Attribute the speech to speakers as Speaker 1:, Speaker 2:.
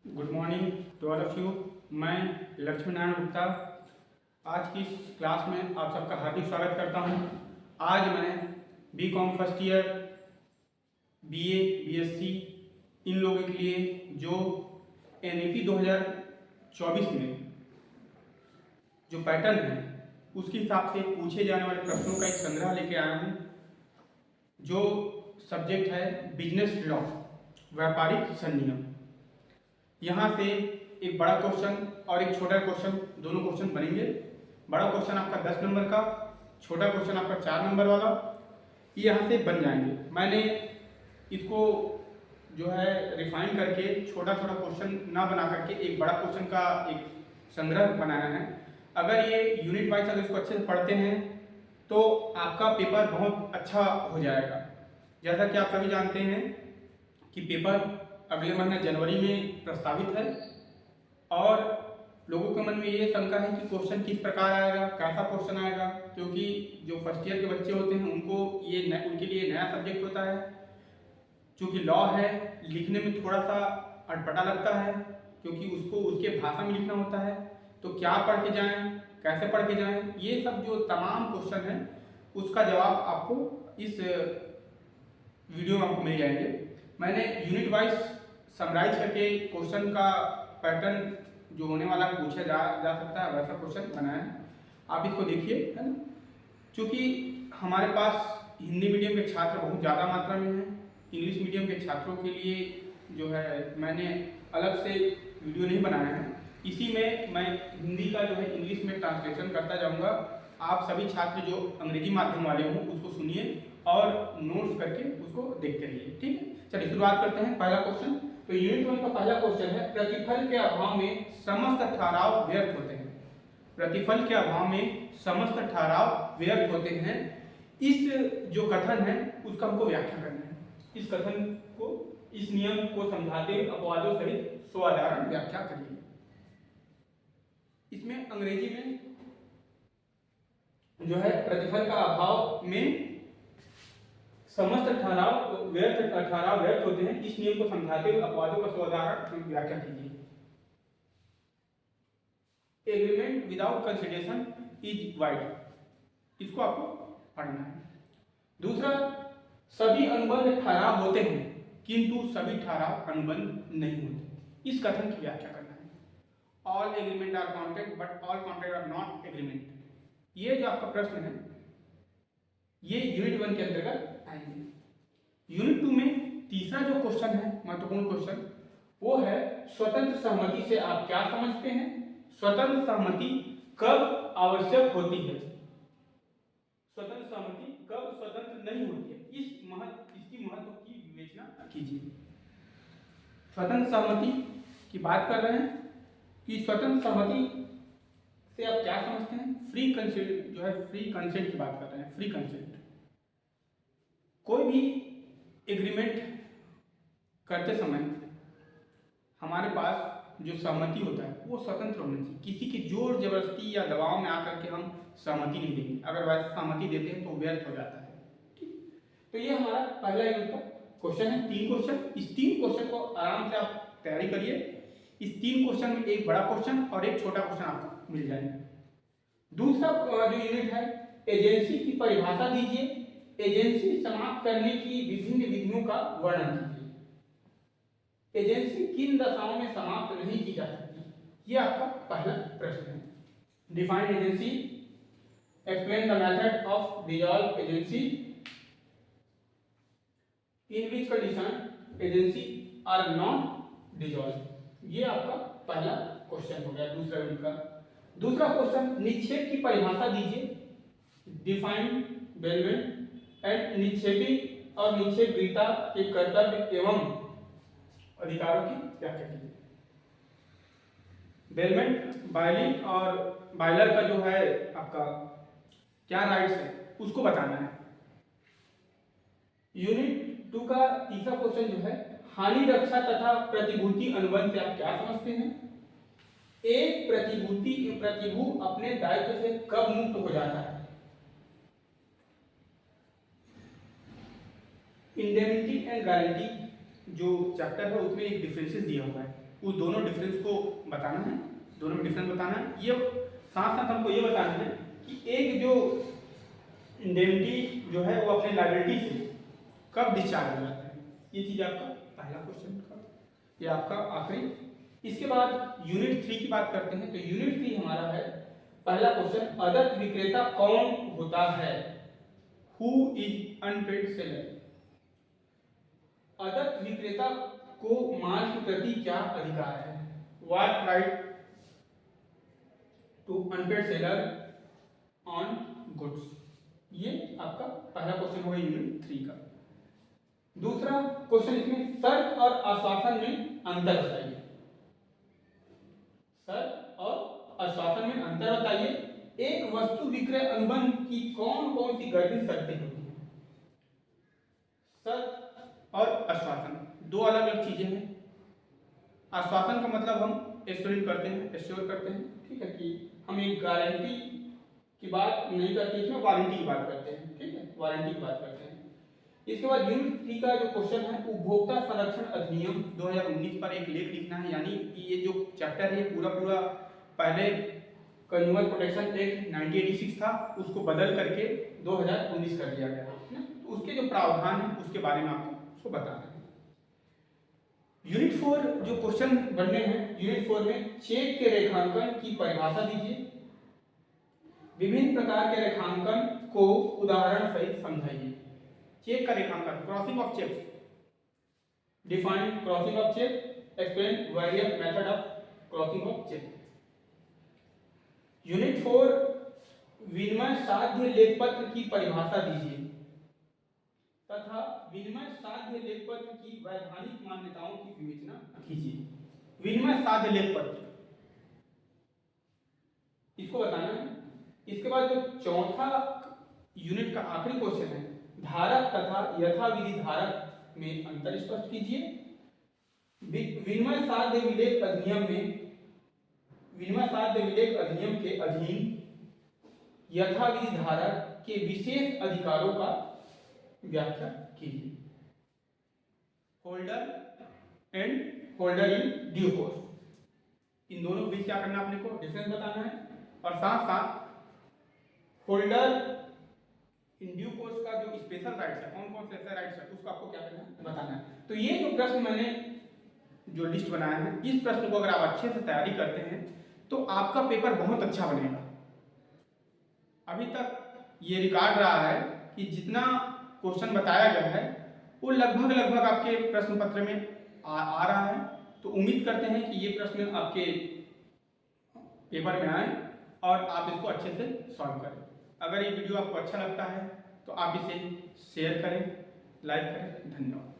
Speaker 1: Good morning to all of you. मैं लक्ष्मी नारायण गुप्ता आज की इस क्लास में आप सबका हार्दिक स्वागत करता हूं। आज मैं BCom first year, BA, BSc इन लोगों के लिए जो एनईपी 2024 में जो पैटर्न है उसके हिसाब से पूछे जाने वाले प्रश्नों का एक संग्रह लेके आया हूँ। जो सब्जेक्ट है बिजनेस लॉ, व्यापारिक संनियम। यहाँ से एक बड़ा क्वेश्चन और एक छोटा क्वेश्चन, दोनों क्वेश्चन बनेंगे। बड़ा क्वेश्चन आपका 10 नंबर का, छोटा क्वेश्चन आपका 4 नंबर वाला, ये यहाँ से बन जाएंगे। मैंने इसको जो है रिफाइन करके छोटा छोटा क्वेश्चन ना बना करके एक बड़ा क्वेश्चन का एक संग्रह बनाया है। अगर ये यूनिट वाइज अगर इसको अच्छे से पढ़ते हैं तो आपका पेपर बहुत अच्छा हो जाएगा। जैसा कि आप सभी जानते हैं कि पेपर अगले महीने जनवरी में प्रस्तावित है और लोगों के मन में ये शंका है कि क्वेश्चन किस प्रकार आएगा, कैसा क्वेश्चन आएगा, क्योंकि जो फर्स्ट ईयर के बच्चे होते हैं उनको उनके लिए नया सब्जेक्ट होता है। चूँकि लॉ है, लिखने में थोड़ा सा अटपटा लगता है क्योंकि उसको उसके भाषा में लिखना होता है। तो क्या पढ़ के जाएं, कैसे पढ़ के जाएं, ये सब जो तमाम क्वेश्चन हैं उसका जवाब आपको इस वीडियो में आपको मिल जाएंगे। मैंने यूनिट वाइज समराइज करके क्वेश्चन का पैटर्न जो होने वाला पूछा जा सकता है वैसा क्वेश्चन बनाया है। आप इसको देखिए, है ना। चूँकि हमारे पास हिंदी मीडियम के छात्र बहुत ज़्यादा मात्रा में हैं, इंग्लिश मीडियम के छात्रों के लिए जो है मैंने अलग से वीडियो नहीं बनाया है। इसी में मैं हिंदी का जो है इंग्लिश में ट्रांसलेशन करता जाऊँगा। आप सभी छात्र जो अंग्रेजी माध्यम वाले हों उसको सुनिए और नोट्स करके उसको देखते रहिए, ठीक है। चलिए शुरुआत करते हैं। पहला क्वेश्चन, तो यूनिट 1 का पहला क्वेश्चन है, प्रतिफल के अभाव में समस्त ठहराव व्यर्थ होते हैं। प्रतिफल के अभाव में समस्त ठहराव व्यर्थ होते हैं। इस जो कथन है उसका हमको व्याख्या करना है। इस कथन को, इस नियम को समझाते हुए अपवादों सहित स्वाधारण व्याख्या करिए। इसमें अंग्रेजी में जो है प्रतिफल का अभाव में समस्त ठहराव व्यर्थ होते हैं, इस नियम को समझाते हुए अपवादों का स्वाधारण व्याख्या कीजिए। Agreement without consideration is wide, इसको आपको पढ़ना है। दूसरा, सभी अनुबंध ठहराव होते हैं किंतु सभी ठहराव अनुबंध नहीं होते, इस कथन की व्याख्या करना है। All agreement are contract but all contract are not agreement. ये जो आपका प्रश्न है ये यूनिट 1 के अंतर्गत आएंगे। यूनिट 2 में तीसरा जो क्वेश्चन है, महत्वपूर्ण क्वेश्चन, वो है स्वतंत्र सहमति से आप क्या समझते हैं। स्वतंत्र सहमति कब आवश्यक होती है, स्वतंत्र सहमति कब स्वतंत्र नहीं होती है, इसकी महत्व की विवेचना कीजिए। स्वतंत्र सहमति की बात कर रहे हैं कि स्वतंत्र सहमति से आप क्या समझते हैं। फ्री कंसेंट जो है, फ्री कंसेंट की बात कर रहे हैं। फ्री कंसेंट, कोई भी एग्रीमेंट करते समय हमारे पास जो सहमति होता है वो स्वतंत्र होना चाहिए। किसी की जोर जबरदस्ती या दबाव में आकर के हम सहमति नहीं देंगे। अगर वैसे सहमति देते हैं तो व्यर्थ हो जाता है, ठीक। तो ये हमारा पहला यूनिट का क्वेश्चन है। 3 क्वेश्चन, इस 3 क्वेश्चन को आराम से आप तैयारी करिए। इस 3 क्वेश्चन में एक बड़ा क्वेश्चन और एक छोटा क्वेश्चन आपको मिल जाएगा। दूसरा जो यूनिट है, एजेंसी की परिभाषा दीजिए। एजेंसी समाप्त करने की विभिन्न विधियों का वर्णन कीजिए। एजेंसी किन दशाओं में समाप्त नहीं की जा सकती, ये आपका पहला प्रश्न है। Define agency, explain the method of dissolve agency, in which condition agency are not dissolve. ये आपका पहला क्वेश्चन हो गया दूसरा यूनिट का। दूसरा क्वेश्चन, निक्षेप की परिभाषा दीजिए। डिफाइन बेलमेंट एंड निक्षेपी और निक्षेपीता के कर्तव्य एवं अधिकारों की व्याख्या कीजिए। बेलमेंट, बायली और बायलर का जो है आपका क्या राइट्स है उसको बताना है। यूनिट 2 का तीसरा क्वेश्चन जो है, हानि रक्षा तथा प्रतिभूति अनुबंध से आप क्या समझते हैं। एक प्रतिभू अपने दायित्व से कब मुक्त हो जाता है। इंडेमनिटी एंड गारंटी जो चैप्टर है उसमें एक डिफरेंसेस दिया हुआ है, उस दोनों डिफरेंस को बताना है, दोनों में डिफरेंस बताना है। ये साथ साथ हमको ये बताना है कि एक जो इंडेमनिटी जो है वो अपने लायबिलिटी से कब डिस्चार्ज हो जाता है। ये चीज़ आपका पहला क्वेश्चन का, ये आपका आखिरी। इसके बाद यूनिट 3 की बात करते हैं। तो यूनिट 3 हमारा है पहला क्वेश्चन, आदत विक्रेता कौन होता है? Who is unpaid seller? आदत विक्रेता को माल के प्रति क्या अधिकार है? What right to unpaid seller on goods? ये आपका पहला क्वेश्चन होगा यूनिट 3 का। दूसरा क्वेश्चन इसमें शर्त और आश्वासन में अंतर बताइए। शर्त और आश्वासन में अंतर बताइए। एक वस्तु विक्रय अनुबंध की कौन कौन सी गर्भित शर्तें होती हैं? शर्त और आश्वासन दो अलग अलग चीजें हैं। आश्वासन का मतलब हम एश्योर करते हैं, ठीक है, कि हम एक गारंटी की बात नहीं करते, इसमें वारंटी की बात करते हैं, ठीक है, वारंटी की बात करते हैं। इसके बाद यूनिट 3 का जो क्वेश्चन है, उपभोक्ता संरक्षण अधिनियम 2019 पर एक लेख लिखना है। यानी कि ये जो चैप्टर है ये पूरा पहले कंज्यूमर प्रोटेक्शन एक्ट 1986 था, उसको बदल करके 2019 कर दिया गया है। तो उसके जो प्रावधान है उसके बारे में आपको बताना है। यूनिट 4 जो क्वेश्चन बनने हैं, यूनिट 4 में चेक के रेखांकन की परिभाषा दीजिए। विभिन्न प्रकार के रेखांकन को उदाहरण सहित समझाइए। चेक का रेखांकन, crossing of cheque, define crossing of cheque, explain various method of crossing of cheque. Unit 4 विनिमय साध्य लेखपत्र की परिभाषा दीजिए तथा विनिमय साध्य लेखपत्र की वैधानिक मान्यताओं की विवेचना कीजिए। विनिमय साध्य लेखपत्र, इसको बताना है। इसके बाद जो चौथा यूनिट का आखिरी क्वेश्चन है, धारक तथा यथाविधि धारक में अंतर स्पष्ट कीजिए। विनिमय साध्य विलेख अधिनियम के अधीन यथाविधि धारक के विशेष अधिकारों का व्याख्या कीजिए। Holder and holder in due course, इन दोनों के बीच क्या करना है, अपने को डिफरेंस बताना है। और साथ साथ होल्डर इन ड्यू कोर्स का जो स्पेशल राइट्स है, कौन कौन से ऐसे राइट्स है, उसको आपको क्या करना है, बताना है। तो ये जो प्रश्न मैंने जो लिस्ट बनाया है, इस प्रश्न को अगर आप अच्छे से तैयारी करते हैं तो आपका पेपर बहुत अच्छा बनेगा। अभी तक ये रिकॉर्ड रहा है कि जितना क्वेश्चन बताया गया है वो लगभग आपके प्रश्न पत्र में आ रहा है। तो उम्मीद करते हैं कि ये प्रश्न आपके पेपर में आए और आप इसको अच्छे से सॉल्व करें। अगर ये वीडियो आपको अच्छा लगता है तो आप इसे शेयर करें, लाइक करें। धन्यवाद।